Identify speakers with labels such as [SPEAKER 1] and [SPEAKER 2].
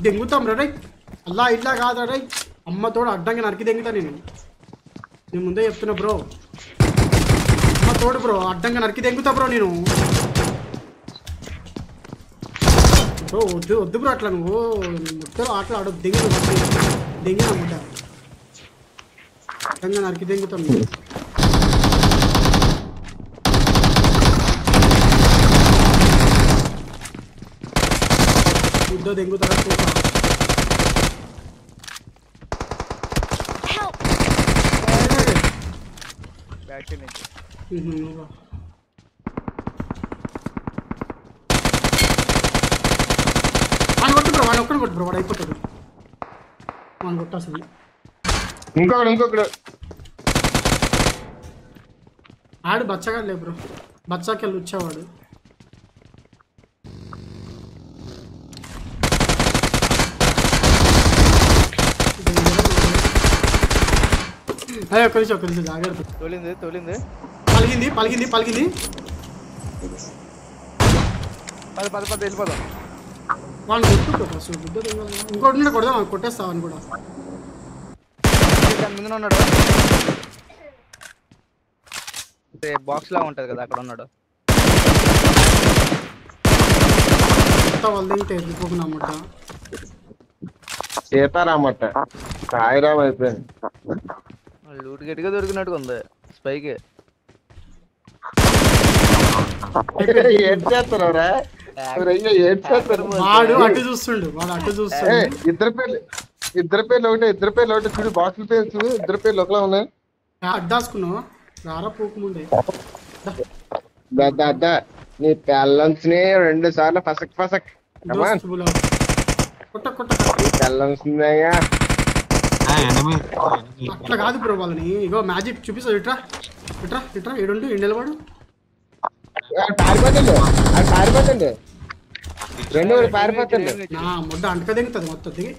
[SPEAKER 1] దెంగుతాం రే అలా ఇట్లా కాదు రే అమ్మ తోడు అడ్డంగా నరికి దెంగుతా నేను ముందే చెప్తున్నా బ్రో అమ్మ తోడు బ్రో అడ్డంగా నరికి దెంగుతా బ్రో నేను బ్రో వద్దు బ్రో అట్లా నువ్వు ముట్టలో ఆటలు ఆడు దెంగిన ముట్ట అడ్డంగా నరికి దెంగుతాం ముద్ద దెంగుతారా చూసా వాడు ఒక్కడు కొట్టు బ్రో వాడు అయిపోతాడు వాడు కొట్టాల్సింది
[SPEAKER 2] ఇంకొకడు
[SPEAKER 1] ఆడు బచ్చగా లే బ్రో బచ్చాకెళ్ళి వచ్చేవాడు అదే ఒక్క నిమిషం జాగ్రత్త
[SPEAKER 3] తోలింది
[SPEAKER 1] పలిగింది
[SPEAKER 3] వెళ్ళిపోదాం
[SPEAKER 1] వాళ్ళు కొట్టు ఫస్ట్ ఇంకోటి కొడదాం కొట్టేస్తావని కూడా
[SPEAKER 3] దాని ముందు ఉన్నాడు బాక్స్ లా ఉంటది కదా అక్కడ ఉన్నాడు
[SPEAKER 1] వాళ్ళు తింటే వెళ్ళిపోకున్నామట
[SPEAKER 2] సీతారామట సాయిరామ్ అయిపోయింది
[SPEAKER 3] లూట్ గట్టిగా దొరికినట్టుగా ఉంది స్పైకి
[SPEAKER 2] ఏం చేస్తారా
[SPEAKER 1] వాడు అటు చూస్తుండు
[SPEAKER 2] ఇద్దరు పేర్లు ఒకటి చూడు బాక్సుల పేరు చూడు ఇద్దరు పేర్లు ఒకలా ఉన్నాయి
[SPEAKER 1] అడ్డాసుకున్నావు రారా పోకముందే
[SPEAKER 2] నీ పెళ్ళన్స్ ని 2 సార్లు ఫసక్ పెళ్ళన్స్యా
[SPEAKER 1] అట్లా కాదు బ్రో వాళ్ళని ఇగో మ్యాజిక్ చూపిస్తావు ఇట్రా ఏడుండు ఎండలవాడు
[SPEAKER 2] పారిపోతండి 2 పారిపోతండి
[SPEAKER 1] ముడ్డ అంటక దిగుతుంది మొత్తం దిగి